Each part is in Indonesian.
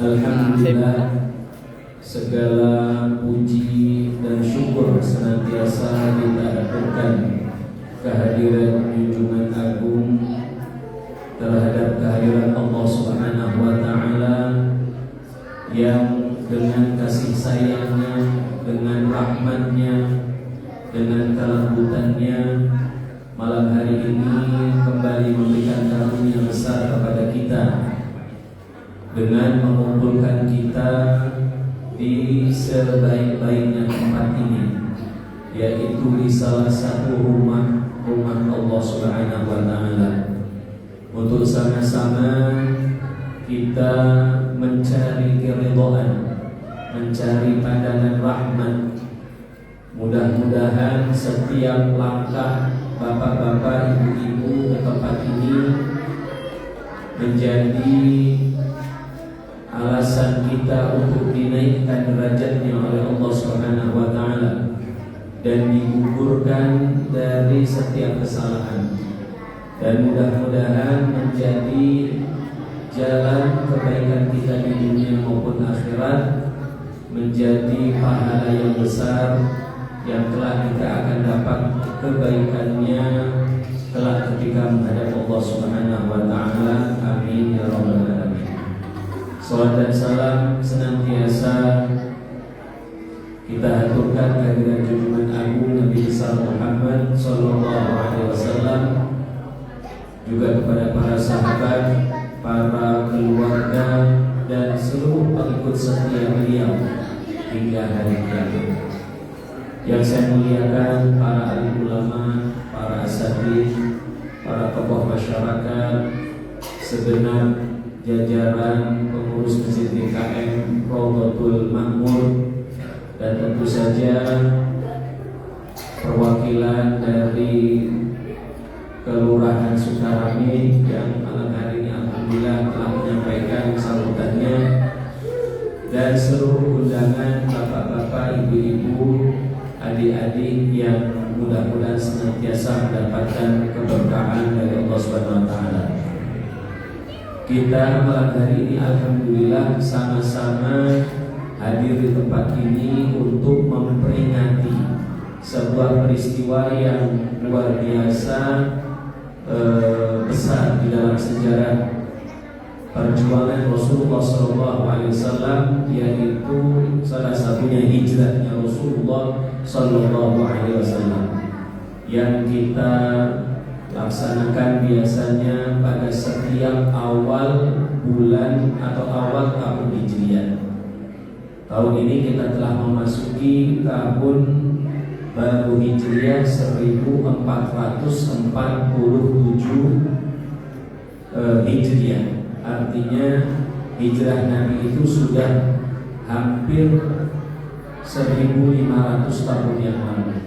Alhamdulillah, segala puji dan syukur senantiasa kita aturkan kehadiran junjungan agung terhadap kehadiran Allah Subhanahu wa Ta'ala yang dengan kasih sayangnya, dengan rahmatnya, dengan kelembutannya malam hari ini kembali memberikan karunia besar kepada kita dengan mengumpulkan kita di sebaik-baiknya tempat ini, yaitu di salah satu rumah Allah Subhanahu wa Ta'ala, untuk sama-sama kita mencari keridhaan, mencari pandangan rahmat. Mudah-mudahan setiap langkah bapak-bapak, ibu-ibu ke tempat ini menjadi alasan kita untuk dinaikkan derajatnya oleh Allah Subhanahu wa Ta'ala dan digugurkan dari setiap kesalahan, dan mudah-mudahan menjadi jalan kebaikan kita di dunia maupun akhirat, menjadi pahala yang besar yang telah kita akan dapat kebaikannya kelak ketika menghadap Allah Subhanahu wa Ta'ala. Amin ya rabbal alamin. Salawat dan salam senantiasa kita aturkan kehadiran junjungan agung Nabi besar Muhammad sallallahu alaihi wasallam, juga kepada para sahabat, para keluarga dan seluruh pengikut setia beliau hingga hari kiamat. Yang saya muliakan para alim ulama, para asatidz, para tokoh masyarakat, segenap jajaran pengurus Masjid DKM Rawdatul Makmur, dan tentu saja perwakilan dari Kelurahan Sukarame yang malam hari ini alhamdulillah telah menyampaikan sambutannya, dan seluruh undangan bapak-bapak, ibu-ibu, adik-adik yang mudah-mudahan senantiasa mendapatkan keberkahan dari Allah Subhanahu wa Ta'ala. Kita malam hari ini alhamdulillah sama-sama hadir di tempat ini untuk memperingati sebuah peristiwa yang luar biasa besar di dalam sejarah perjuangan Rasulullah SAW, yaitu salah satunya hijrahnya Rasulullah SAW yang kita laksanakan biasanya pada setiap awal bulan atau awal tahun Hijriah. Tahun ini kita telah memasuki tahun baru Hijriah 1447 Hijriah. Artinya hijrah Nabi itu sudah hampir 1500 tahun yang lalu.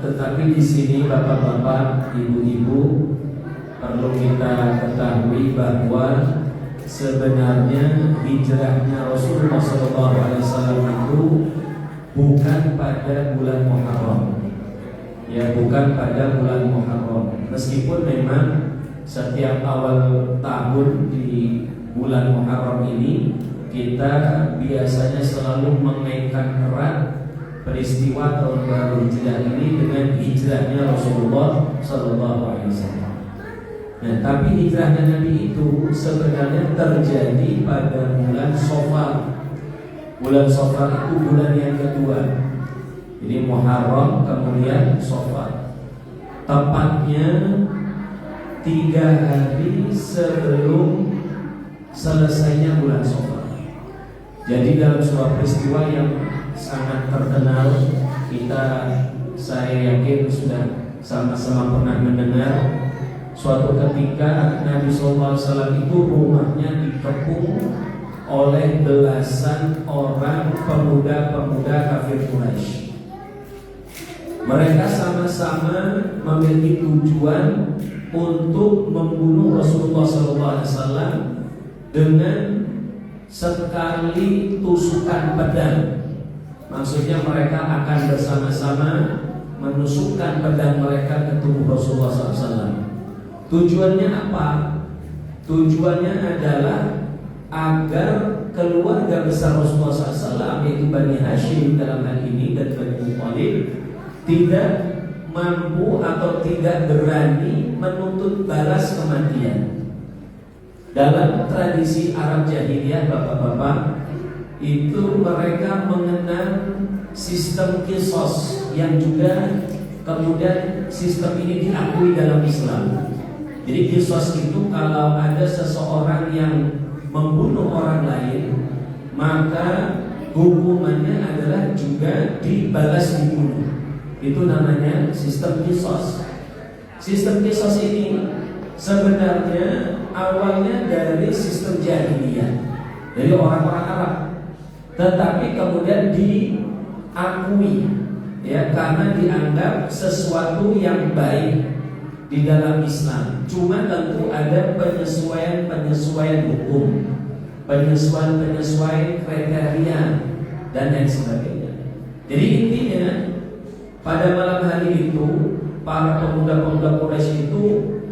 Tetapi di sini bapak-bapak, ibu-ibu, perlu kita ketahui bahwa sebenarnya hijrahnya Rasulullah SAW itu bukan pada bulan Muharram, ya, bukan pada bulan Muharram. Meskipun memang setiap awal tahun di bulan Muharram ini kita biasanya selalu mengaitkan erat peristiwa tahun baru Hijriah ini dengan hijrahnya Rasulullah SAW. Nah, tapi hijrahnya Nabi itu sebenarnya terjadi pada bulan Safar. Bulan Safar itu bulan yang kedua. Jadi Muharram kemudian Safar. Tepatnya 3 hari sebelum selesainya bulan Safar. Jadi dalam sebuah peristiwa yang sangat terkenal, saya yakin sudah sama-sama pernah mendengar. Suatu ketika Nabi SAW itu rumahnya dikepung oleh belasan orang pemuda-pemuda kafir Quraisy. Mereka sama-sama memiliki tujuan untuk membunuh Rasulullah SAW dengan sekali tusukan pedang. Maksudnya mereka akan bersama-sama menusukkan pedang mereka ke tubuh Rasulullah SAW. Tujuannya apa? Tujuannya adalah agar keluarga besar Rasulullah SAW, yaitu Bani Hashim dalam hal ini dan Bani Muthalib, tidak mampu atau tidak berani menuntut balas kematian. Dalam tradisi Arab jahiliyah, bapak-bapak, itu mereka mengenal sistem qisas yang juga kemudian sistem ini diakui dalam Islam. Jadi qisas itu kalau ada seseorang yang membunuh orang lain, maka hukumannya adalah juga dibalas dibunuh. Itu namanya sistem qisas. Sistem qisas ini sebenarnya awalnya dari sistem jahiliyah, dari orang-orang Arab, tetapi kemudian diakui, ya, karena dianggap sesuatu yang baik di dalam Islam. Cuma tentu ada penyesuaian hukum, penyesuaian kriteria dan lain sebagainya. Jadi intinya pada malam hari itu para pemuda-pemuda Quraisy itu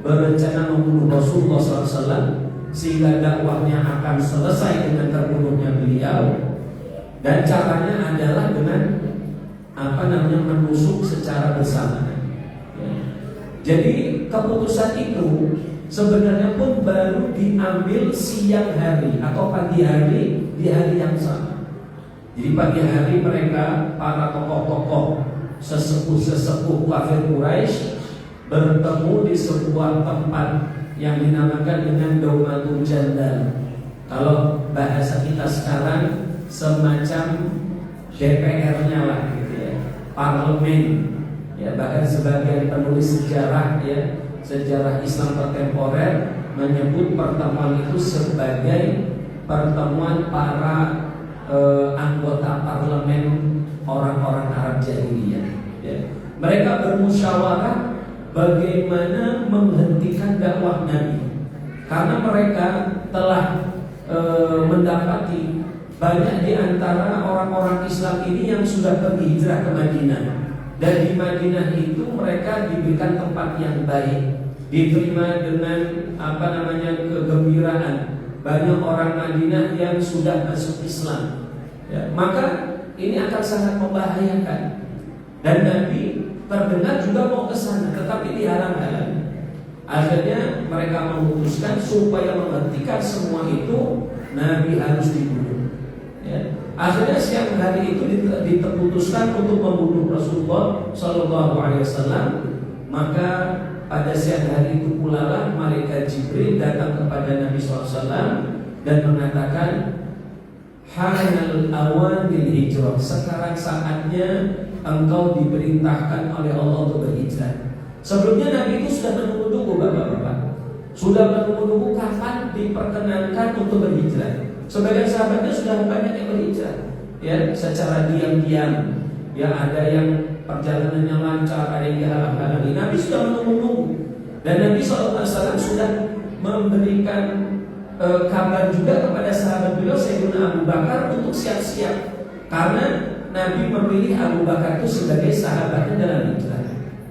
berencana membunuh Rasulullah SAW sehingga dakwahnya akan selesai dengan terbunuhnya beliau. Dan caranya adalah dengan menusuk secara bersamaan. Ya. Jadi keputusan itu sebenarnya pun baru diambil siang hari atau pagi hari di hari yang sama. Jadi pagi hari mereka para tokoh-tokoh sesepuh kafir Quraisy bertemu di sebuah tempat yang dinamakan dengan Daumatul Jandal. Kalau bahasa kita sekarang semacam DPR-nya lah, gitu ya, parlemen, ya, bahkan sebagian penulis sejarah, ya, sejarah Islam kontemporer menyebut pertemuan itu sebagai pertemuan para anggota parlemen orang-orang Arab jahiliyah. Ya. Mereka bermusyawarah bagaimana menghentikan dakwah Nabi, karena mereka telah mendapati banyak di antara orang-orang Islam ini yang sudah pergi hijrah ke Madinah, dan di Madinah itu mereka diberikan tempat yang baik, diterima dengan kegembiraan. Banyak orang Madinah yang sudah masuk Islam, ya, maka ini akan sangat membahayakan. Dan Nabi terdengar juga mau ke sana, tetapi dihalang-halangi. Akhirnya mereka memutuskan supaya menghentikan semua itu, Nabi harus dibunuh. Ya. Akhirnya siang hari itu diputuskan untuk membunuh Rasulullah SAW. Maka pada siang hari itu pula lah malaikat Jibril datang kepada Nabi SAW dan mengatakan, Hanal awan bil hijrah, sekarang saatnya engkau diperintahkan oleh Allah untuk berhijrah. Sebelumnya Nabi itu sudah menunggu-nunggu, bapak-bapak, sudah menunggu-nunggu kapan diperkenankan untuk berhijrah. Sebagian sahabatnya sudah banyak yang berhijrah, ya, secara diam-diam. Ya, ada yang perjalanannya lancar, ada yang dihalang-halangi. Nabi sudah menunggu-nunggu, dan Nabi SAW sudah memberikan kabar juga kepada sahabat beliau Sayyidina Abu Bakar untuk siap-siap, karena Nabi memilih Abu Bakar itu sebagai sahabatnya dalam hijrah.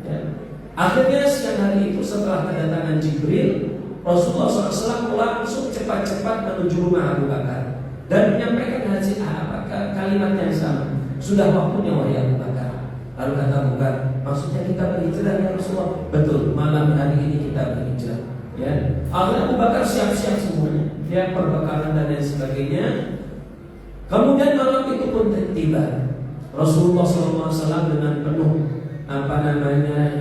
Ya. Akhirnya siang hari itu setelah kedatangan Jibril, Rasulullah SAW langsung cepat-cepat menuju rumah Abu Bakar dan menyampaikan kalimat yang sama. Sudah waktunya wahai Abu Bakar. Lalu kata Abu Bakar, maksudnya kita berhijrah ya Rasulullah? Betul, malam hari ini kita berhijrah. Ya, akhirnya Abu Bakar siap-siap semuanya, ya, perbekalan dan lain sebagainya. Kemudian malam itu pun tiba. Rasulullah SAW dengan penuh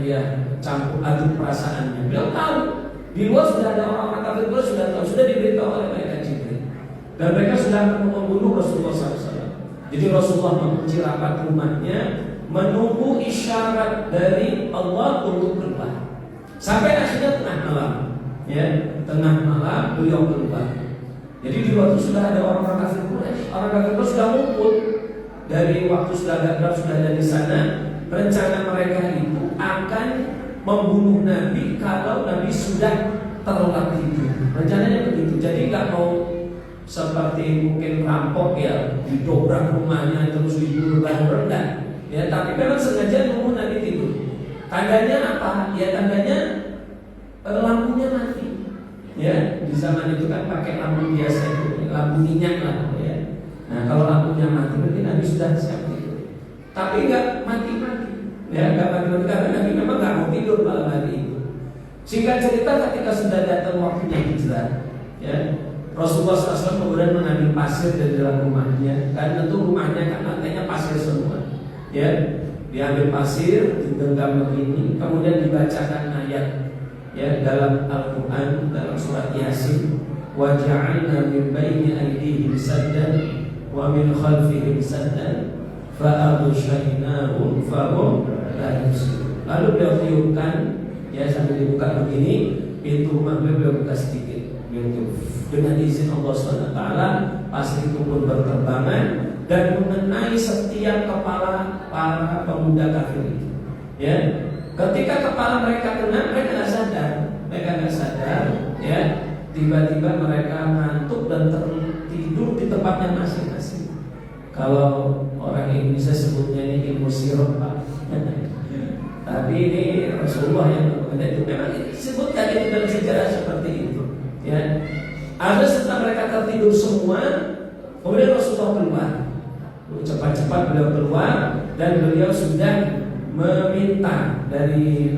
ya, campur aduk perasaannya. Beliau tahu di luar sudah ada orang-orang kafir, sudah tahu, sudah diberitahu oleh malaikat Jibril, dan mereka sudah membunuh Rasulullah SAW. Jadi Rasulullah mengunci rapat rumahnya, menunggu isyarat dari Allah untuk keluar. Sampai akhirnya tengah malam, ya, tengah malam beliau keluar. Jadi di luar itu sudah ada orang-orang kafir Quraisy. Orang kafir Quraisy sudah ngumpul dari waktu sudah agak gelap, sudah ada di sana. Rencana mereka itu akan membunuh Nabi kalau Nabi sudah terlelap tidur. Rencananya begitu. Jadi nggak mau seperti mungkin rampok, ya, didobrak rumahnya terus dibunuh rendah. Ya, tapi memang sengaja nunggu Nabi tidur. Tandanya apa? Ya, tandanya lampunya mati. Ya, di zaman itu kan pakai lampu biasa itu, lampu minyak lah ya. Nah kalau lampunya mati berarti Nabi sudah siap tidur. Tapi nggak mati-mati, ya nggak mati-mati karena Nabi memang nggak mau tidur malam hari itu. Singkat cerita ketika sudah datang waktunya hijrah, ya Rasulullah SAW kemudian mengambil pasir dari dalam rumahnya, dan tentu rumahnya kan lantainya pasir semua, ya diambil pasir, digenggam begini, kemudian dibacakan ayat, ya dalam Al-Quran dalam surat Yasin, wa ja'alna min baini aydihim saddan wa min khalfihim saddan fa aghshaynahum fahum la yubsirun. Lalu beliau tiupkan, ya sambil dibuka begini, pintu rumah beliau buka sedikit, dengan izin Allah SWT. Pasir itu pun berterbangan dan mengenai setiap kepala para pemuda kafir itu. Ya, ketika kepala mereka kena, mereka nggak sadar, ya. Tiba-tiba mereka ngantuk dan tertidur di tempatnya masing-masing. Kalau orang Indonesia sebutnya ini ilmu sirop, Pak. Tapi ini Rasulullah yang mengatakan itu. Memang disebutkan itu dalam sejarah seperti itu. Ya, ada setelah mereka tertidur semua, kemudian Rasulullah keluar. Cepat-cepat beliau keluar dan beliau sudah meminta dari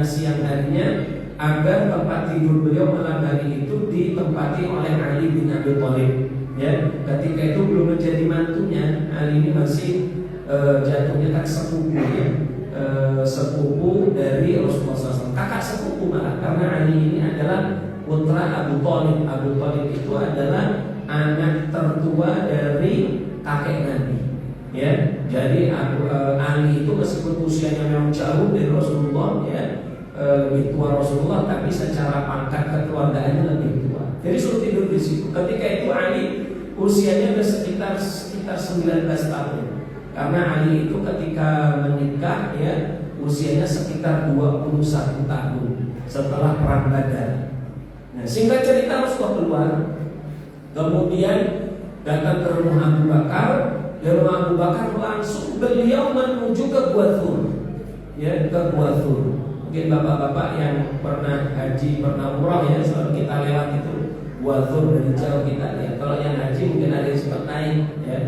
siang harinya agar tempat tidur beliau malam hari itu ditempati oleh Ali bin Abi Thalib. Ya, ketika itu belum menjadi mantunya, Ali ini masih jatuhnya kan sepupu, ya. Sepupu dari Rasulullah SAW, kakak sepupu malah, karena Ali ini adalah putra Abu Thalib. Abu Thalib itu adalah anak tertua dari kakek Nabi. Ya, jadi Ali itu meskipun usianya memang jauh dari Rasulullah, ya, lebih tua Rasulullah, tapi secara pangkat kekeluargaannya lebih tua. Jadi suruh tidur di situ. Ketika itu Ali usianya sudah sekitar 19 tahun. Karena Ali itu ketika menikah, ya, usianya sekitar 21 tahun setelah perang Badar. Nah, singkat cerita Rasulullah keluar, kemudian datang ke rumah Abu Bakar. Dari rumah Abu Bakar langsung beliau menuju ke Gua Thur, ya, ke Gua Thur. Mungkin bapak-bapak yang pernah haji, pernah umrah, ya, selalu kita lewat itu Gua Thur dari jauh kita lihat. Kalau yang haji mungkin ada yang sempat naik, ya,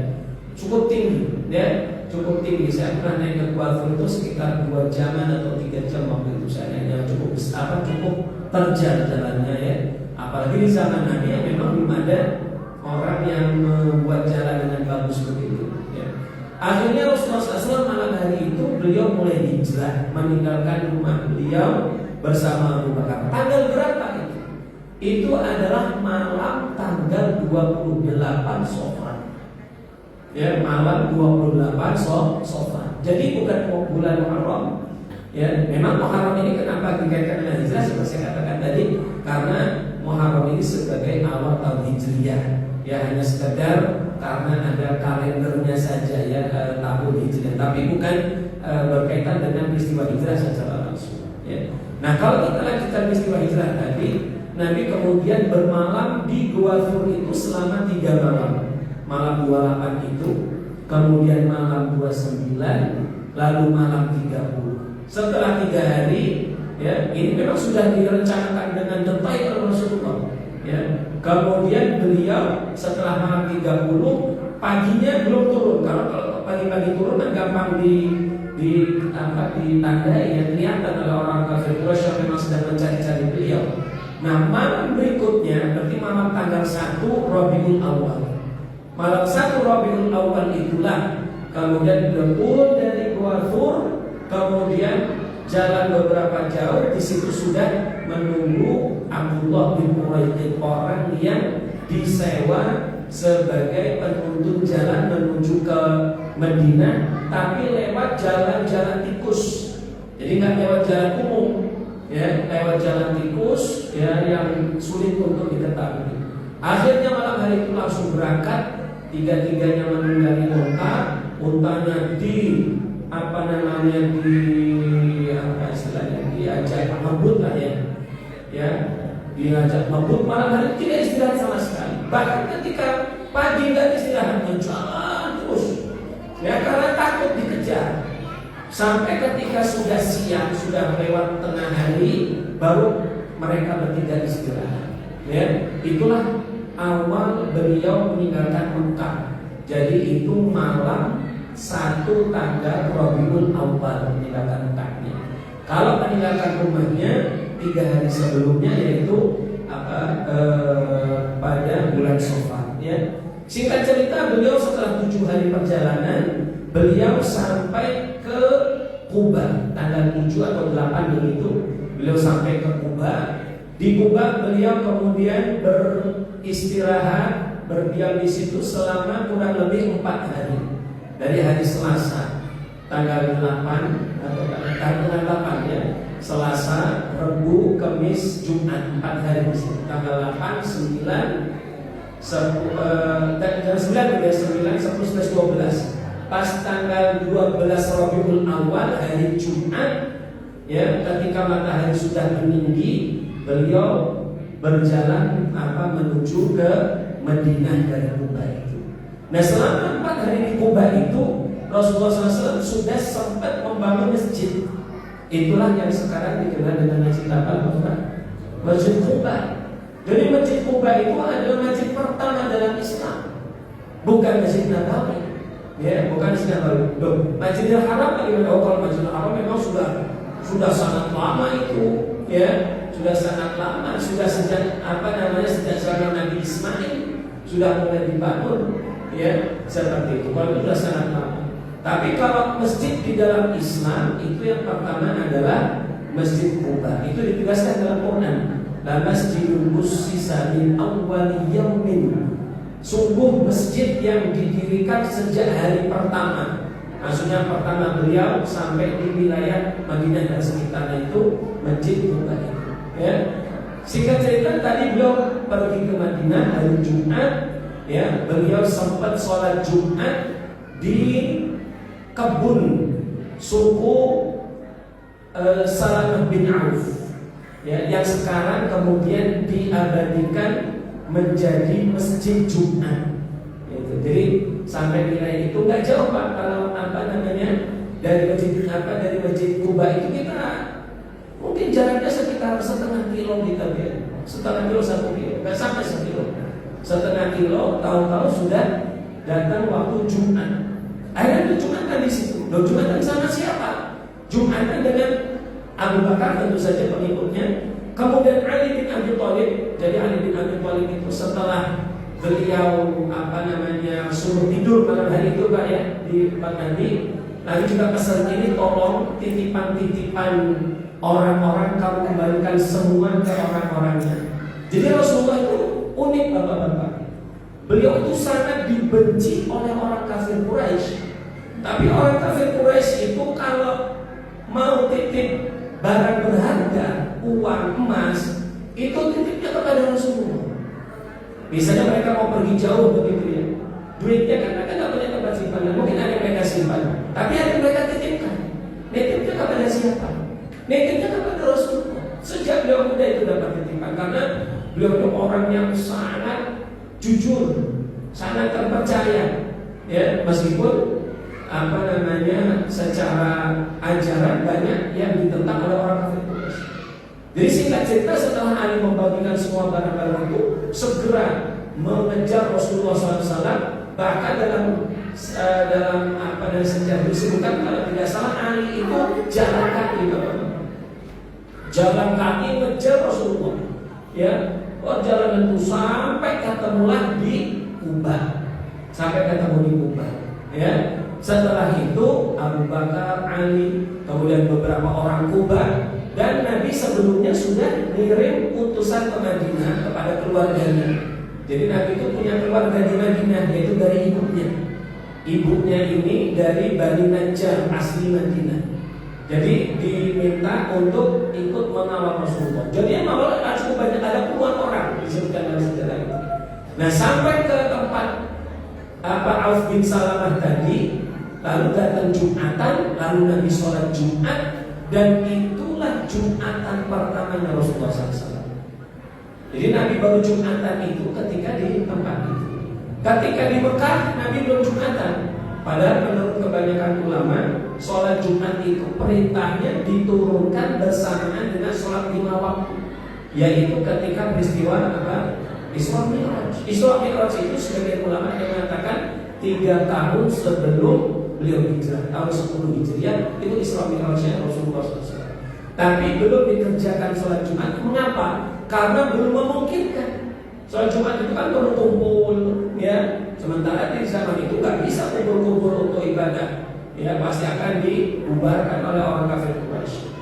cukup tinggi, ya, cukup tinggi. Saya pernah naik ke Gua Thur itu sekitar 2 jaman atau 3 jam waktu itu. Saya naiknya cukup besar, cukup terjal jalannya, ya. Apalagi di zaman Nabi yang memang belum ada orang yang membuat jalan dengan bagus begitu, ya. Akhirnya Rasulullah SAW malam hari itu beliau mulai hijrah, meninggalkan rumah beliau bersama Abu Bakar. Tanggal berapa itu? Itu adalah malam tanggal 28 Safar. Ya, malam 28 Safar. Jadi bukan bulan Muharram. Ya, memang Muharram ini kenapa dikaitkan dengan hijrah? Seperti saya katakan tadi, karena Muharram ini sebagai awal tahun Hijriyah. Ya, hanya sekedar karena ada kalendernya saja, ya, tahun Hijriah, tapi bukan berkaitan dengan peristiwa hijrah secara langsung, ya. Nah, kalau kita lanjutkan peristiwa hijrah tadi, Nabi kemudian bermalam di Gua Thur itu selama 3 malam. Malam 28 itu, kemudian malam 29, lalu malam 30. Setelah 3 hari, ya, ini memang sudah direncanakan dengan detail oleh Rasulullah, ya. Kemudian beliau setelah malam 30, paginya belum turun. Kalau pagi-pagi turun kan gampang ditandai, ya, kelihatan oleh orang kafir Quraisy yang memang sedang mencari-cari beliau. Nah, malam berikutnya, berarti malam tanggal 1 Rabiul Awal. Malam 1 Rabiul Awal itulah kemudian beliau turun dari Gua Thur, kemudian jalan beberapa jauh, di situ sudah menunggu Abdullah bin Muraidin, orang yang disewa sebagai penuntun jalan menuju ke Madinah, tapi lewat jalan-jalan tikus. Jadi nggak lewat jalan umum, ya, lewat jalan tikus, ya, yang sulit untuk diketahui. Akhirnya malam hari itu langsung berangkat, tiga-tiganya menunggangi untanya diajak ngebut lah, ya, diajak ngebut. Malam hari tidak istirahat sama sekali. Bahkan ketika pagi nggak istirahat, jalan terus, ya, karena takut dikejar. Sampai ketika sudah siang, sudah lewat tengah hari, baru mereka bertiga istirahat. Ya, itulah awal beliau meninggalkan Mekah. Jadi itu malam 1 tanggal Rabiul Awal meninggalkan Mekahnya. Kalau meninggalkan rumahnya 3 hari sebelumnya, yaitu pada bulan Safar. Ya. Singkat cerita, beliau setelah 7 hari perjalanan, beliau sampai ke Quba tanggal 7 atau 8 begitu. Beliau sampai ke Quba. Di Quba beliau kemudian beristirahat, berdiam di situ selama kurang lebih 4 hari. Dari hari Selasa tanggal 8 atau tanggal 8 ya. Selasa, Rabu, Kamis, Jumat, 4 hari di situ. Tanggal 8, 9, 10, 11, 12. Pas tanggal 12 Rabiul Awal, hari Jumat, ya, ketika matahari sudah meninggi, beliau berjalan menuju ke Madinah dari Quba itu. Nah, selama 4 hari di Quba itu, Rasulullah SAW sudah sempat membangun masjid. Itulah yang sekarang dikenal dengan masjid apa? Masjid Quba. Jadi masjid Quba itu adalah masjid pertama dalam Islam, bukan Masjid Nabawi. Ya, bukan Masjid Nabawi. Masjidil Haram bagaimana? Kalau Masjidil Haram memang sudah sangat lama itu, ya, sudah sangat lama, sudah sejak sejak zaman Nabi Ismail sudah mulai dibangun, ya, seperti itu. Kalau itu sudah sangat lama. Tapi kalau masjid di dalam Islam itu yang pertama adalah Masjid Quba. Itu ditegaskan dalam Quran. La masjidul ussisa min awwal yaumin. Sungguh masjid yang didirikan sejak hari pertama. Maksudnya pertama beliau sampai di wilayah Madinah dan sekitarnya itu Masjid Quba itu. Ya. Singkat cerita, tadi beliau pergi ke Madinah hari Jumat. Ya, beliau sempat sholat Jumat di kebun suku Salamah bin Auf, ya, yang sekarang kemudian diabadikan menjadi masjid Jumat. Jadi sampai nilai itu nggak jauh Pak. Kalau dari masjid Quba itu kita mungkin jaraknya sekitar setengah kilo kita ya. Setengah kilo 1 kilo, nggak sampai 1 kilo. Setengah kilo, tahu-tahu sudah datang waktu Jumat. Akhirnya Jumatan di situ. Jumatan sama siapa? Jumatan dengan Abu Bakar tentu saja pengikutnya. Kemudian Ali bin Abi Thalib. Jadi Ali bin Abi Thalib itu setelah beliau suruh tidur malam hari itu Pak ya di tempat Nabi. Lalu juga pesan ini, tolong titipan-titipan orang-orang kamu kembalikan semua ke orang-orangnya. Jadi Rasulullah itu unik Bapak-bapak. Beliau itu sangat dibenci oleh orang kafir Quraisy. Tapi orang kafir Quraisy itu kalau mau titip barang berharga, uang, emas, itu titipnya kepada Rasulullah. Misalnya mereka mau pergi jauh begitu ya, duitnya kan mereka nggak punya tempat simpanan, mungkin ada yang mereka simpan, tapi ada yang mereka titipkan. Nitipnya kepada siapa? Nitipnya kepada Rasulullah. Sejak beliau muda itu dapat titipan, karena beliau itu orang yang sangat jujur, sangat terpercaya, ya, meskipun secara ajaran banyak yang ditentang oleh orang kafir Quraisy. Jadi singkat cerita, setelah Ali membagikan semua barang-barang itu, segera mengejar Rasulullah SAW. Bahkan dalam sejarah disebutkan kalau tidak salah Ali itu jalan kaki, jalan kaki mengejar Rasulullah. Ya, jalan itu sampai ketemulah di Quba, Ya. Setelah itu Abu Bakar, Ali, kemudian beberapa orang Quba, dan Nabi sebelumnya sudah mengirim utusan ke Madinah kepada keluarganya. Jadi Nabi itu punya keluarga di Madinah, yaitu dari ibunya. Ibunya ini dari Bani Najjar, asli Madinah. Jadi diminta untuk ikut mengawal Rasulullah. Jadi yang mengawal cukup banyak, ada puluhan orang disebutkan dalam sejarah itu. Nah, sampai ke tempat Auf bin Salamah tadi, lalu datang Jumatan, lalu Nabi sholat Jumat, dan itulah Jumatan pertamanya Rasulullah SAW. Jadi Nabi baru Jumatan itu ketika di tempat itu. Ketika di Mekah, Nabi belum Jumatan. Padahal menurut kebanyakan ulama, sholat Jumat itu perintahnya diturunkan bersamaan dengan sholat 5 waktu, yaitu ketika peristiwa apa? Isra Mi'raj. Isra Mi'raj itu sebagian ulama yang mengatakan 3 tahun sebelum beliau hijrah, tahun 10 Hijriah itu Isra Mi'rajnya Rasulullah SAW. Tapi belum dikerjakan sholat Jumat. Mengapa? Karena belum memungkinkan. Sholat Jumat itu kan perlu kumpul, ya. Sementara di zaman itu nggak bisa kumpul-kumpul untuk ibadah, ya, pasti akan dibubarkan oleh orang kafir Quraisy.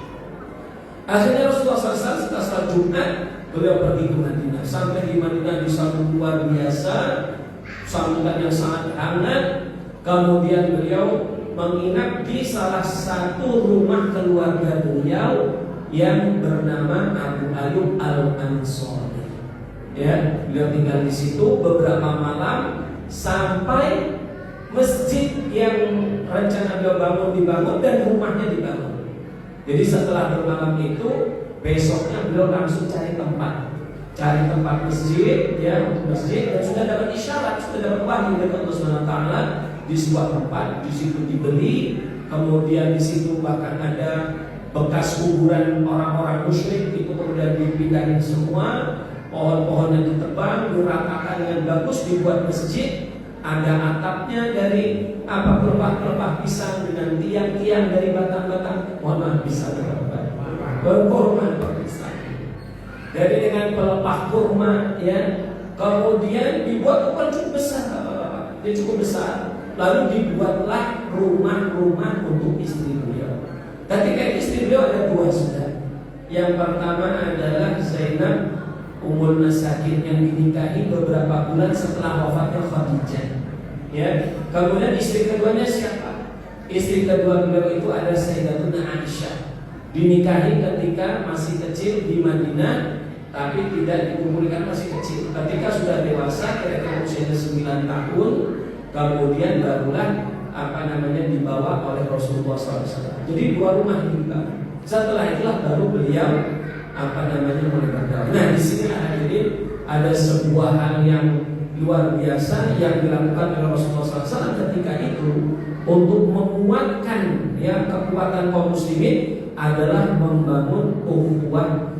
Akhirnya Rasulullah SAW setelah sholat Jumat beliau pergi ke Madinah. Sampai di Madinah disambut luar biasa, sambutan yang sangat hangat. Kemudian beliau menginap di salah satu rumah keluarga beliau yang bernama Abu Ayyub Al-Ansari. Ya, beliau tinggal di situ beberapa malam sampai masjid yang rencana beliau bangun dibangun dan rumahnya dibangun. Jadi setelah bermalam itu, besoknya beliau langsung cari tempat masjid, ya, untuk masjid, dan sudah dapat isyarat, sudah dapat wahyu dari Allah Subhanahu wa taala di sebuah tempat. Di situ dibeli, kemudian di situ bahkan ada bekas kuburan orang-orang musyrik, itu kemudian dipindahin semua, pohon-pohon yang ditebang, diratakan dengan bagus, dibuat masjid. Ada atapnya dari pelepah-pelepah pisang dengan tiang-tiang dari batang-batang, pisang berkorban pisang. Jadi dengan pelepah kurma, ya, kemudian dibuat ukuran cukup besar, dia cukup besar. Lalu dibuatlah rumah-rumah untuk istri beliau. Ketika istri beliau ada 2 sudah. Yang pertama adalah Zainab Ummul Masakin yang dinikahi beberapa bulan setelah wafatnya Khadijah. Ya, kemudian istri keduanya siapa? Istri kedua beliau itu ada Sayyidatuna Aisyah. Dinikahi ketika masih kecil di Madinah, tapi tidak dikumpulkan masih kecil. Ketika sudah dewasa, kira-kira usianya 9 tahun, kemudian barulah dibawa oleh Rasulullah SAW. Jadi 2 rumah dibangun. Setelah itulah baru beliau mulai berdakwah. Nah, di sini ada sebuah hal yang luar biasa yang dilakukan oleh Rasulullah SAW ketika itu untuk menguatkan, ya, kekuatan kaum muslimin adalah membangun ukhuwah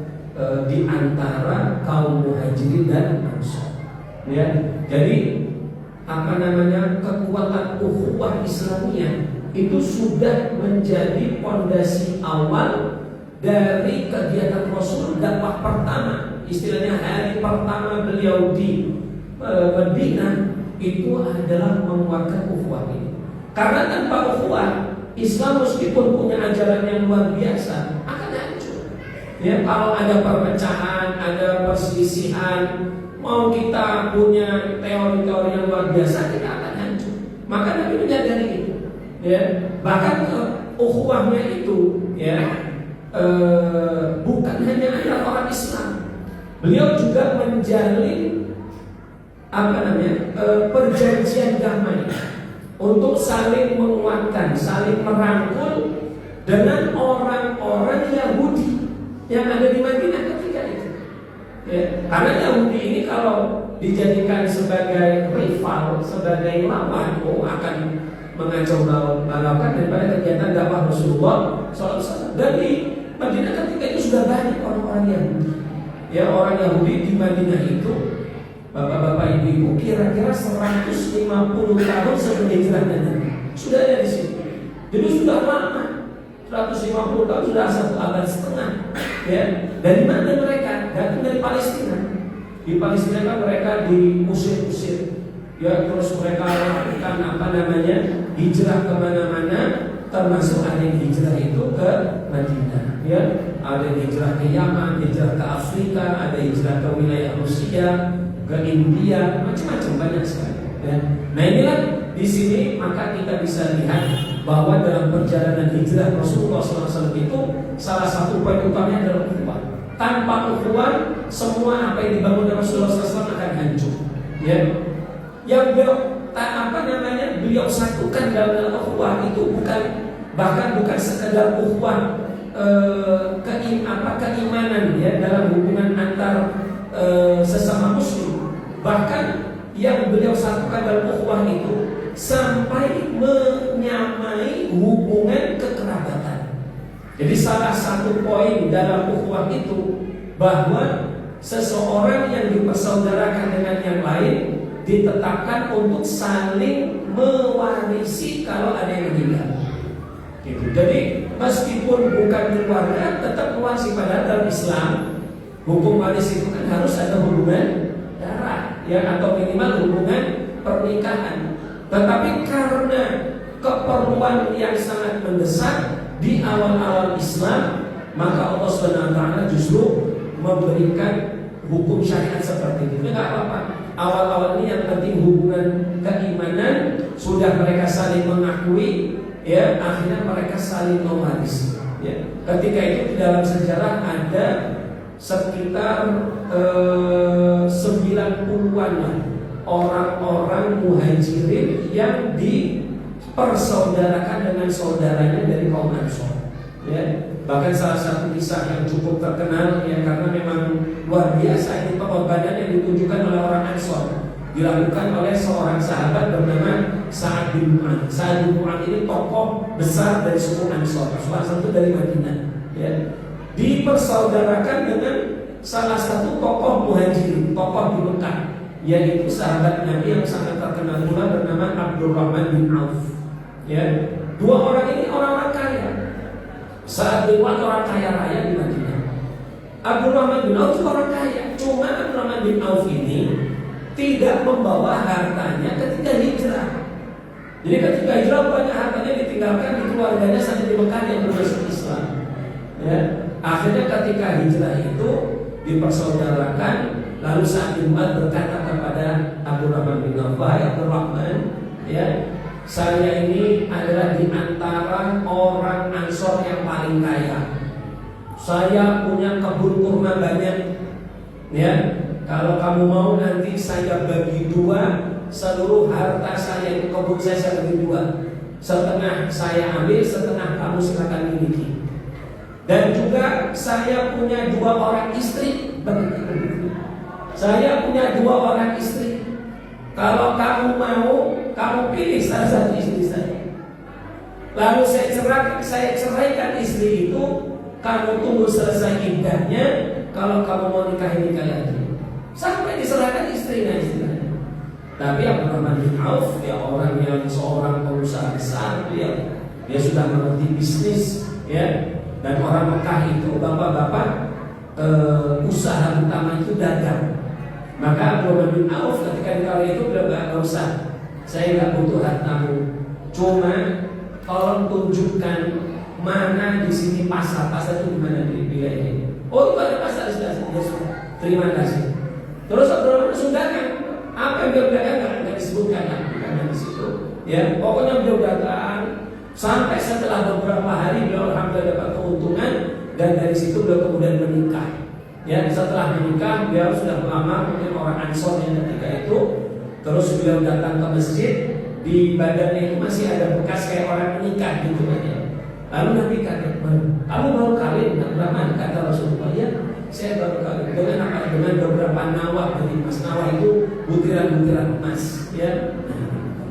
di antara kaum muhajirin dan ansar. Ya, jadi kekuatan ukhuwah Islamiyah itu sudah menjadi fondasi awal dari kegiatan Rasul dakwah pertama. Istilahnya hari pertama beliau di Madinah itu adalah menguatkan ukhuwah ini. Karena tanpa ukhuwah, Islam meskipun punya ajaran yang luar biasa akan hancur. Ya, kalau ada perpecahan, ada perselisihan, mau kita punya teori-teori yang luar biasa, kita akan hancur. Maka Nabi menyadari itu. Ya, bahkan ukhuwahnya itu, ya, bukan hanya antara orang Islam. Beliau juga menjalin perjanjian damai untuk saling menguatkan, saling merangkul dengan orang-orang Yahudi yang ada di Madinah ketika itu. Ya, karena Yahudi ini kalau dijadikan sebagai rival, sebagai lawan, akan mengacau balaukan daripada kegiatan dakwah Rasulullah SAW. Dan di Madinah ketika itu sudah banyak orang-orang Yahudi. Ya, orang Yahudi di Madinah itu, bapak-bapak, ibu-ibu, kira-kira 150 tahun sebelum hijrah Nabi sudah ada di sini. Jadi sudah lama, 150 tahun, sudah 1 abad setengah. Ya, dari mana mereka? Datang dari Palestina. Di Palestina kan mereka diusir-usir. Ya, terus mereka lakukan hijrah kemana-mana, termasuk ada yang hijrah itu ke Madinah. Ya, ada yang hijrah ke Yaman, hijrah ke Afrika, ada hijrah ke wilayah Rusia, ke India, macam-macam, banyak sekali. Ya. Nah, inilah di sini maka kita bisa lihat bahwa dalam perjalanan hijrah Rasulullah SAW itu salah satu poin utamanya adalah ukhuwah. Tanpa ukhuwah, semua apa yang dibangun oleh Rasulullah SAW akan hancur. Ya. Yang beliau satukan dalam ukhuwah itu bahkan bukan sekedar ukhuwah keimanan, ya, dalam hubungan antar sesama muslim. Bahkan yang beliau satukan dalam ukhuwah itu sampai menyamai hubungan kekerabatan. Jadi salah satu poin dalam ukhuwah itu bahwa seseorang yang dipersaudarakan dengan yang lain ditetapkan untuk saling mewarisi kalau ada yang meninggal. Gitu. Jadi meskipun bukan keluarga tetap mewarisi. Padahal dalam Islam hukum waris itu kan harus ada hubungan darah, ya, atau minimal hubungan pernikahan. Tetapi karena keperluan yang sangat mendesak di awal-awal Islam, maka Allah SWT justru memberikan hukum syariat seperti itu. Nggak apa-apa. Awal-awal ini yang penting hubungan keimanan, sudah mereka saling mengakui, ya, akhirnya mereka saling mewarisi. Ya. Ketika itu di dalam sejarah ada sekitar 90-an orang-orang muhajirin yang dipersaudarakan dengan saudaranya dari kaum Ansor. Ya. Bahkan salah satu kisah yang cukup terkenal, ya, karena memang luar biasa ini pengorbanan yang ditunjukkan oleh orang Ansor, dilakukan oleh seorang sahabat bernama Sa'ad bin Mu'adz. Sa'ad bin Mu'adz ini tokoh besar dari suku Ansor, salah satu dari Madinah, ya. Dipersaudarakan dengan salah satu tokoh muhajirin, tokoh di Mekah, yaitu sahabat Nabi yang sangat terkenal pula bernama Abdurrahman bin Auf. Ya, dua orang ini orang-orang kaya. Saat bin Mu'adz orang kaya raya di Madinah. Abdurrahman bin Auf itu orang kaya. Cuma Abdurrahman bin Auf ini tidak membawa hartanya ketika hijrah. Jadi ketika hijrah banyak hartanya ditinggalkan di keluarganya saat di Mekah yang bermasuk Islam. Ya, akhirnya ketika hijrah itu dipersaudarakan. Lalu Sa'ad bin Mu'adz berkata kepada Abdurrahman bin Auf, "Wahai Abdurrahman, ya, saya ini adalah di antara orang Ansor yang paling kaya. Saya punya kebun kurma banyak. Ya, kalau kamu mau nanti saya bagi dua seluruh harta saya itu, kebun saya bagi dua. Setengah saya ambil, setengah kamu silakan miliki. Dan juga saya punya dua orang istri. Saya punya dua orang istri. Kalau kamu mau, kamu pilih salah satu istri saya. Lalu saya ceraikan istri itu. Kamu tunggu selesai iddahnya. Kalau kamu mau nikahi lagi. Sampai diserahkan istrinya. Tapi Abdurrahman bin Auf, ya, orang yang seorang pengusaha besar, dia sudah mengerti bisnis, ya. Dan orang Mekah itu bapak-bapak usaha utama itu dagang. Maka Abdurrahman bin Auf ketika dikali itu bilang, "Gak usah, saya gak butuh hartamu. Cuma tolong tunjukkan mana di sini pasar itu di mana di wilayah ini." "Oh, itu ada pasar di sebelah sini." "Ya sudah, terima kasih." Terus Abdurrahman sudah kan apa yang dia dagang nggak disebutkan karena di situ. Ya, pokoknya beliau dagang sampai setelah beberapa hari beliau alhamdulillah dapat keuntungan, dan dari situ beliau kemudian menikah. Ya, setelah menikah beliau sudah melamar mungkin orang Ansor yang ketika itu. Terus beliau datang ke masjid, di badannya itu masih ada bekas kayak orang menikah gitu kan ya. Lalu Nabi kata, "Kamu baru kawin?" "Berapa?" Kata Rasulullah, "Ya, saya baru kawin." Dengan apa? Dengan beberapa nawah dari emas. Nawah itu butiran-butiran emas, ya.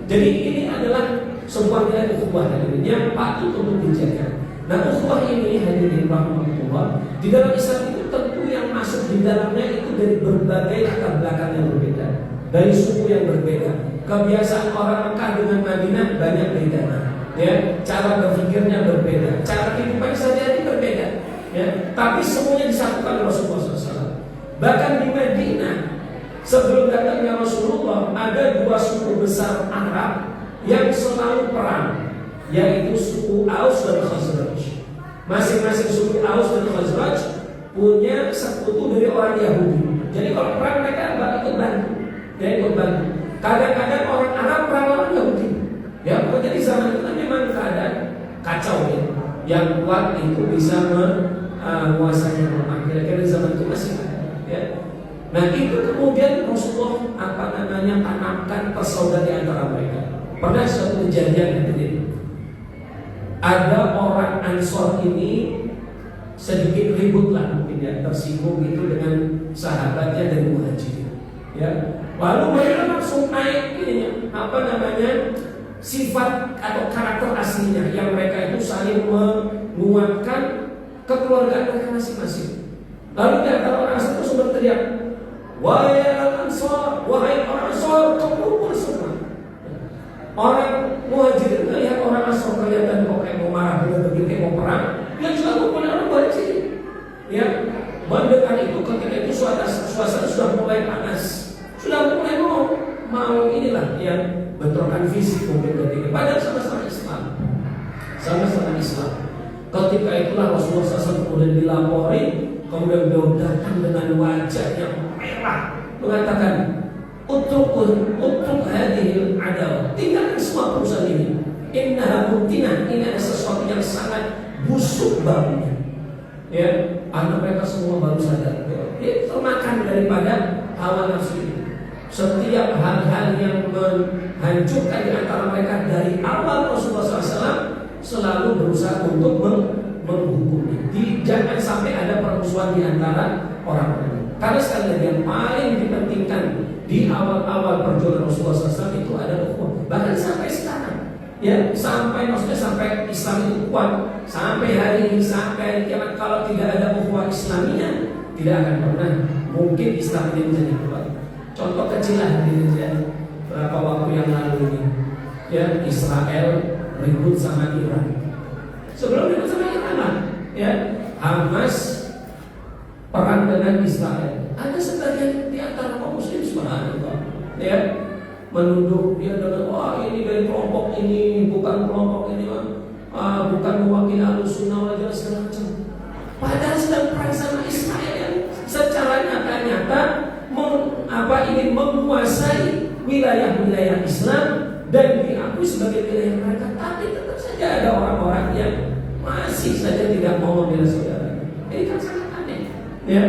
Jadi ini adalah sebuah nilai ukhuwah yang patut untuk dijaga. Nah, ukhuwah ini hadirin rahmatullah, di dalam Islam itu tentu yang masuk di dalamnya itu dari berbagai latar belakang yang berbeda, dari suku yang berbeda. Kebiasaan orang Mekah dengan Madinah banyak beda, ya. Cara berpikirnya berbeda, cara kehidupan sehari-hari berbeda, ya. Tapi semuanya disatukan oleh Rasulullah SAW. Bahkan di Madinah sebelum datangnya Rasulullah ada dua suku besar Arab yang selalu perang, yaitu suku Aus dan Khazraj. Masing-masing suku Aus dan Khazraj punya sekutu dari orang Yahudi. Jadi kalau perang mereka ikut bantu, ikut bantu. Kadang-kadang orang Arab perang lawan Yahudi. Ya, pokoknya di zaman itu memang keadaan kacau, ya. Yang kuat itu bisa menguasai yang lemah. Kira-kira di zaman itu masih ada, ya. Nah, itu kemudian Rasulullah tanamkan persaudaraan antara mereka. Pernah suatu kejadian gitu. Ada orang Ansor ini sedikit ribut lah mungkin, ya, tersinggung gitu dengan sahabatnya dari Muhajirin, ya. Lalu mereka langsung naik ini, sifat atau karakter aslinya, yang mereka itu saling menguatkan kekeluargaan mereka masing-masing. Lalu di antara orang Ansor berteriak, wahai Ansor, wahai orang Ansor, kumpul semua. Orang Muhajirin melihat orang Ansor kelihatan kok kayak mau marah, begitu kayak mau perang, dia juga kumpul orang Muhajirin. Ya, mendengar itu ketika itu suasana sudah mulai panas, sudah mulai mau inilah yang bentrokan fisik mungkin ketika. Padahal sama-sama Islam, sama-sama Islam. Ketika itulah Rasulullah SAW kemudian dilapori, kemudian beliau datang dengan wajah yang merah, mengatakan, Utruk hadhil adawah, tinggalkan semua perusahaan ini. Innaha muntinah, ini ada sesuatu yang sangat busuk baunya. Ya, anak mereka semua baru sadar, dia termakan daripada hawa nafsu ini. Setiap hal-hal yang menghancurkan di antara mereka dari awal Rasulullah SAW selalu berusaha untuk menghukumnya. Jangan sampai ada permusuhan di antara orang-orang. Karena sekali lagi yang paling dipentingkan di awal-awal perjuangan Rasulullah SAW itu adalah ukhuwah. Bahkan sampai sekarang, ya, maksudnya sampai Islam itu kuat, sampai hari ini, sampai hari kiamat, kalau tidak ada ukhuwah Islamiyah, tidak akan pernah mungkin Islam ini menjadi kuat. Contoh kecil lah berapa waktu yang lalu ini, ya, Israel ribut sama Iran. Sebelum ribut sama Iran lah, ya, Hamas perang dengan Israel. Ada sebagian di antara kaum muslim subhanallah, ya, menuduh dia dengan wah ini dari kelompok ini, bukan kelompok ini, bukan mewakili Ahlussunnah wal Jamaah segala macam. Padahal sedang perang sama Israel yang secara nyata-nyata ingin menguasai wilayah-wilayah Islam dan diakui sebagai wilayah mereka, tapi tetap saja ada orang-orang yang masih saja tidak mau membela saudara. Ini kan sangat aneh, ya.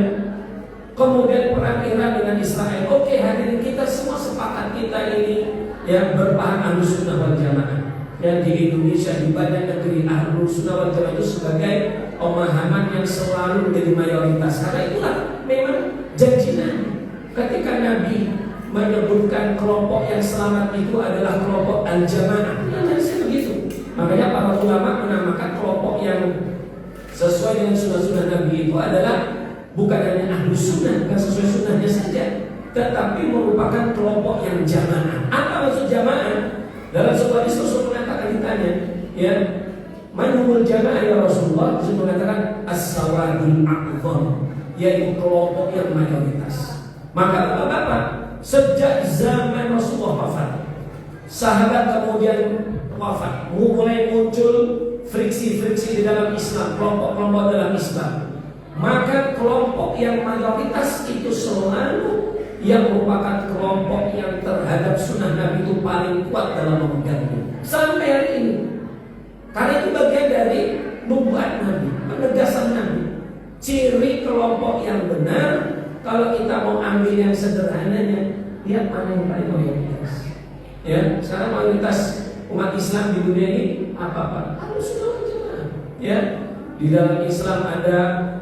Kemudian perang Iran dengan Israel. Oke, hari ini kita semua sepakat kita ini ya berpaham Ahlussunnah wal Jamaah. Ya, di Indonesia di banyak negeri Ahlussunnah wal Jamaah itu sebagai pemahaman yang selalu menjadi mayoritas. Karena itulah memang janji Nabi. Ketika Nabi menyebutkan kelompok yang selamat itu adalah kelompok Al-Jamaah. Jelasnya begitu. Makanya para ulama menamakan kelompok yang sesuai dengan sunnah-sunnah Nabi itu adalah bukan hanya Ahlus Sunnah, bukan sesuai sunnahnya saja, tetapi merupakan kelompok yang jamaah. Apa maksud jamaah? Dalam sebuah hadis Rasul mengatakan, ditanya, ya, manhumul jamaah ya Rasulullah? Rasul mengatakan as-sawadul a'zam, yaitu kelompok yang mayoritas. Maka bapak-bapak, sejak zaman Rasulullah wafat, sahabat kemudian wafat, mulai muncul friksi-friksi di dalam Islam, kelompok-kelompok dalam Islam. Maka kelompok yang mayoritas itu selalu yang merupakan kelompok yang terhadap sunnah Nabi itu paling kuat dalam memegangnya sampai hari ini. Karena itu bagian dari nubuat Nabi, penegasan Nabi. Ciri kelompok yang benar, kalau kita mau ambil yang sederhananya, lihat mana yang paling mayoritas. Ya, sekarang mayoritas umat Islam di dunia ini apa? Ahlussunnah wal Jamaah. Ya, di dalam Islam ada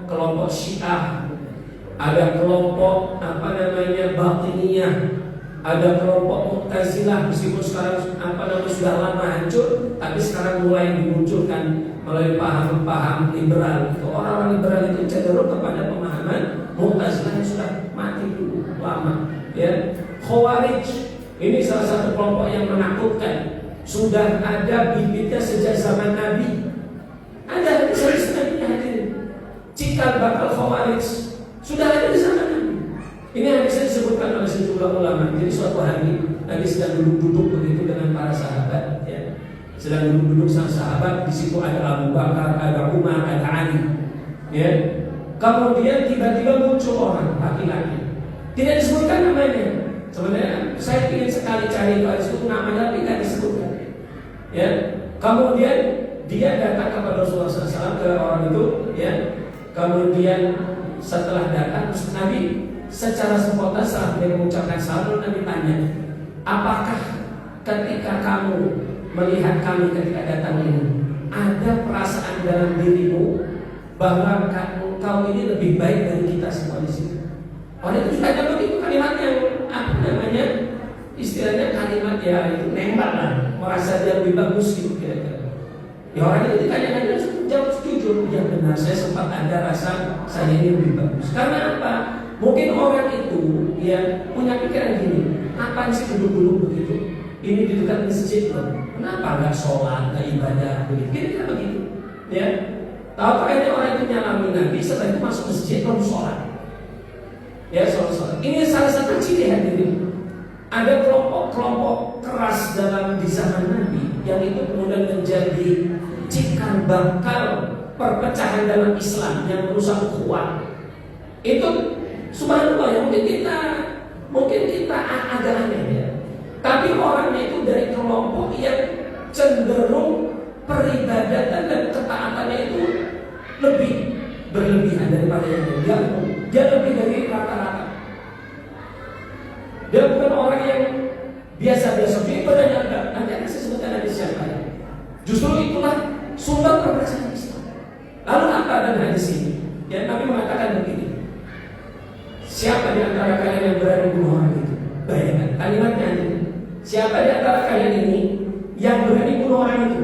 kelompok Syiah, ada kelompok Batiniyah, ada kelompok Mu'tazilah. Meskipun sekarang sudah lama hancur, tapi sekarang mulai dimunculkan melalui paham-paham liberal. Orang-orang liberal itu cenderung kepada pemahaman Mu'tazilah yang sudah mati dulu lama. Ya, Khawarij ini salah satu kelompok yang menakutkan. Sudah ada bibitnya sejak zaman Nabi. Ada hadis Nabi hadirin. Cikal bakal Khawarij sudah ada di zaman Nabi. Ini hadisnya disebutkan oleh sejumlah ulama. Jadi suatu hari Nabi sedang duduk-duduk begitu dengan para sahabat, ya. Sedang duduk-duduk sama sahabat. Di situ ada Abu Bakar, ada Umar, ada Ali, ya. Kemudian tiba-tiba muncul orang laki-laki. Tidak disebutkan namanya. Sebenarnya saya ingin sekali cari kalau disebut namanya, tapi tidak disebutkan. Ya. Kemudian dia datang kepada Rasulullah SAW, ke orang itu, ya. Kemudian setelah datang Nabi secara spontan saat dia mengucapkan salam, Nabi tanya, apakah ketika kamu melihat kami ketika datang ini ada perasaan dalam dirimu bahwa kau ini lebih baik dari kita semua di sini? Orang itu tanya begitu, kalimat yang istilahnya kalimat ya itu nembak lah, merasa dia lebih bagus gitu kira-kira. Ya orang itu ditanya jawab jujur, ya benar, saya sempat ada rasa saya ini lebih bagus. Karena apa? Mungkin orang itu ya punya pikiran gini, ngapain sih duduk-duduk begitu? Ini di dekat masjid loh, kenapa nggak sholat, nggak ibadah begitu? Kira-kira begitu, ya. Tahu kayaknya orang itu nyalami Nabi, setelah itu masuk masjid lalu sholat, ya sholat. Ini salah satu ciri hadirin. Ada kelompok-kelompok keras dalam di zaman Nabi yang itu kemudian menjadi cikal bakal perpecahan dalam Islam yang merusak ukhuwah. Itu subhanallah ya, mungkin kita agak aneh ya. Tapi orangnya itu dari kelompok yang cenderung peribadatan dan ketaatannya itu lebih berlebihan daripada yang lain. Dia lebih dari rata-rata. Dia bukan orang yang biasa-biasa, dia ibadahnya enggak. Nanti akan saya sebutkan hadis yang lain. Justru itulah sumber perpecahan Islam. Lalu apa dengan hadis ini? Ya, Nabi mengatakan begini. Siapa di antara kalian yang berani bunuh orang itu? Bayangkan kalimatnya ini. Siapa di antara kalian ini yang berani bunuh orang itu?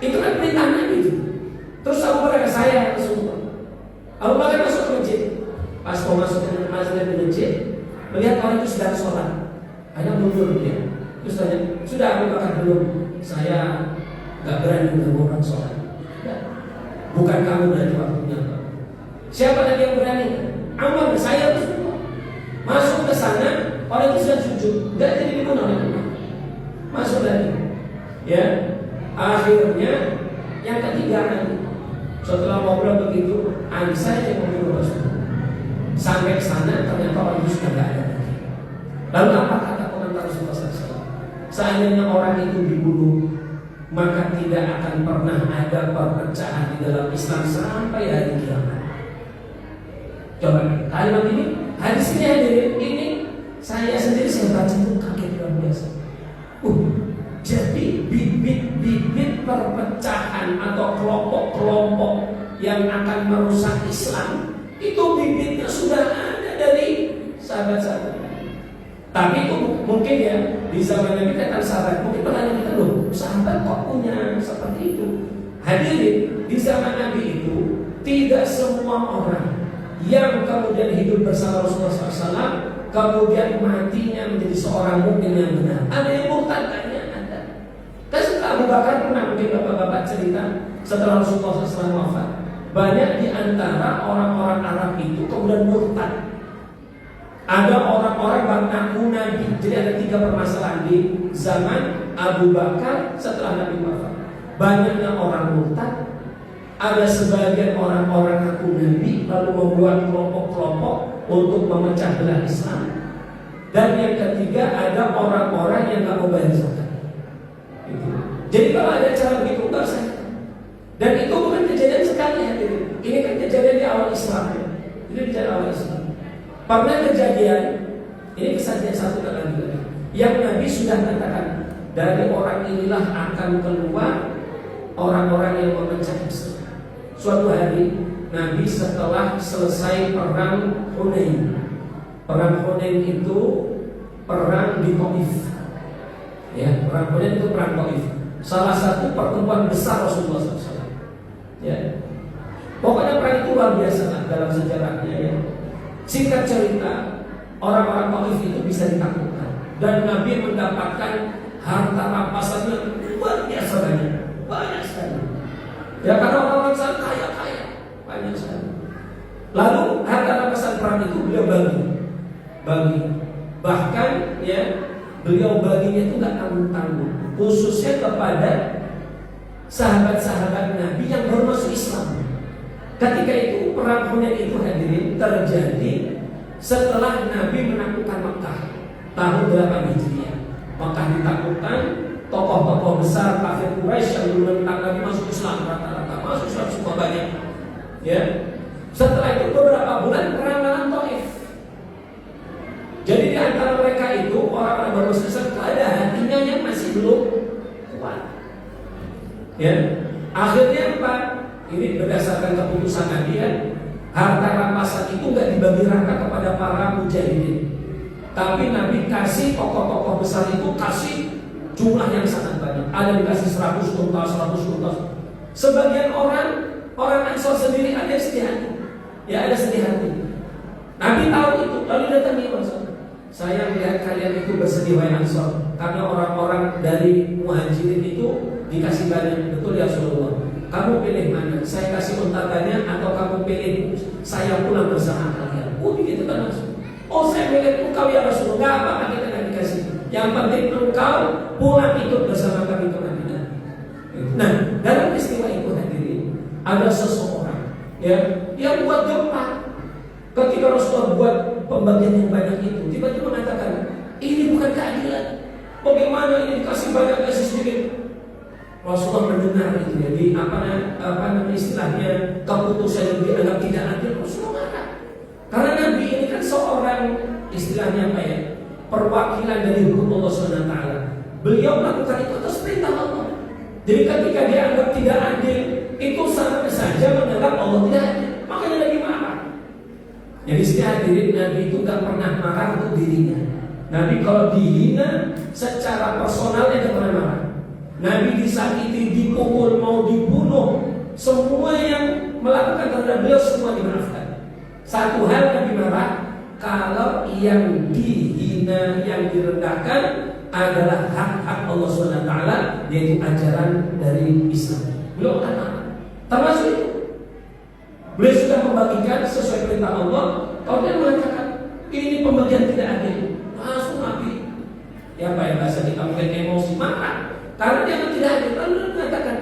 Itu kan perintah Nabi itu. Terus Abu Bakar, saya Rasulullah. Abu Bakar masuk ke masjid. Pas mau masuk ke masjid, melihat orang itu sedang sholat. Hanya mundur dia. Terus tanya, sudah Abu Bakar belum? Saya nggak berani mengganggu orang sholat. Bukan kamu berarti waktunya. Siapa lagi yang berani? Amal, saya Rasulullah. Masuk ke sana, orang itu sudah sujud, nggak jadi dibunuh oleh Allah. Masuk lagi, ya. Akhirnya yang ketiga nanti, setelah ngobrol begitu, Aisyah yang membunuh Rasulullah. Sampai ke sana ternyata orang itu sudah nggak ada lagi. Lalu apa kata komentar Rasulullah SAW? Seandainya orang itu dibunuh, maka tidak akan pernah ada perpecahan di dalam Islam sampai hari kiamat. Coba kalimat ini, hadis ini hadirin, ini saya sendiri baca itu kaget luar biasa. Jadi bibit-bibit perpecahan atau kelompok-kelompok yang akan merusak Islam itu bibitnya sudah ada dari sahabat-sahabat. Tapi itu mungkin ya di zaman Nabi kata sahabat, mungkin pertanyaan kita loh, sahabat kok punya seperti itu? Hadirin, di zaman Nabi itu tidak semua orang yang kemudian hidup bersama Rasulullah SAW kemudian matinya menjadi seorang mukmin yang benar. Ada yang murtad, ada. Dan setelah Abu Bakar pernah, mungkin bapak-bapak cerita, setelah Rasulullah SAW wafat, banyak di antara orang-orang Arab itu kemudian murtad. Ada orang-orang yang mengaku Nabi. Jadi ada 3 permasalahan di zaman Abu Bakar setelah Nabi wafat. Banyaknya orang murtad. Ada sebagian orang-orang ngaku Nabi lalu membuat kelompok-kelompok untuk memecah belah Islam. Dan yang ketiga ada orang-orang yang nggak mau bayar zakat. Jadi kalau ada cara begitu nggak saya. Dan itu bukan kejadian sekali ya. Ini kan kejadian di awal Islam. Ini kejadian awal Islam. Pernah kejadian, ini kisahnya satu lagi. Yang Nabi sudah katakan dari orang inilah akan keluar orang-orang yang memecah Islam. Suatu hari Nabi setelah selesai perang Hunain. Perang Hunain itu perang di Taif. Ya, perang Hunain itu perang Taif. Salah satu pertemuan besar Rasulullah SAW. Ya, pokoknya perang itu luar biasa lah dalam sejarahnya. Ya. Singkat cerita, orang-orang Taif itu bisa ditaklukkan dan Nabi mendapatkan harta rampasan yang luar biasa banyak sekali. Ya karena orang-orang sana kaya banyak sekali. Lalu harta rampasan perang itu beliau bagi. Bahkan ya beliau baginya itu nggak tanggung-tanggung, khususnya kepada sahabat-sahabat Nabi yang baru masuk Islam. Ketika itu perang Hunain itu hadirin terjadi setelah Nabi menaklukkan Mekah tahun 8 Hijriah. Mekah ditaklukkan, tokoh-tokoh besar kafir Quraisy yang dulu menentang Nabi masuk Islam, rata-rata masuk Islam semua banyak. Ya. Setelah itu beberapa bulan perang lawan Taif. Jadi di antara mereka itu orang-orang baru Islam ada hatinya yang masih belum kuat. Ya. Akhirnya apa? Ini berdasarkan keputusan Nabi ya, harta rampasan itu nggak dibagi rata kepada para mujahidin, tapi Nabi kasih tokoh-tokoh besar itu kasih jumlah yang sangat banyak. Ada dikasih 100 unta, 100 unta. Sebagian orang Ansor sendiri ada sedih hati. Ya, ada sedih hati. Nabi tahu itu, lalu datangi Ansor. Saya melihat kalian itu bersedih wahai Ansor, karena orang-orang dari Muhajirin itu dikasih banyak. Betul ya Rasulullah. Kamu pilih mana? Saya kasih unta banyak atau kamu pilih saya pulang bersama kalian? Oh begitu kan langsung. Oh saya pilih engkau ya Rasulullah. Gak apa-apa kita akan dikasih. Yang penting engkau pulang ikut bersama kami ke Madinah. Nah dalam peristiwa itu hadirin ada seseorang yang buat gempa. Ketika Rasulullah buat pembagian yang banyak itu, tiba-tiba mengatakan ini bukan keadilan. Bagaimana ini dikasih banyak kasih sedikit? Rasulullah mendengar itu jadi apa namanya istilahnya keputusan yang dianggap tidak adil. Rasulullah marah karena Nabi ini kan seorang istilahnya apa ya, perwakilan dari hukum Allah SWT. Beliau melakukan itu atas perintah Allah. Jadi ketika dia anggap tidak adil, itu sama saja menganggap Allah tidak adil. Makanya Nabi marah. Jadi hadirin, Nabi itu gak pernah marah untuk dirinya. Nabi kalau dihina secara personal dia gak pernah marah. Nabi disakiti, dipukul, mau dibunuh, semua yang melakukan terhadap beliau semua dimaafkan. Satu hal Nabi marah, kalau yang dihina, yang direndahkan adalah hak-hak Allah SWT, yaitu ajaran dari Islam. Beliau akan marah. Termasuk itu. Beliau sudah membagikan sesuai perintah Allah. Kalau dia mengatakan ini pembagian tidak adil, langsung Nabi, ya bahasa kita mungkin emosi, marah. Karena dia tidak adil. Lalu dia mengatakan,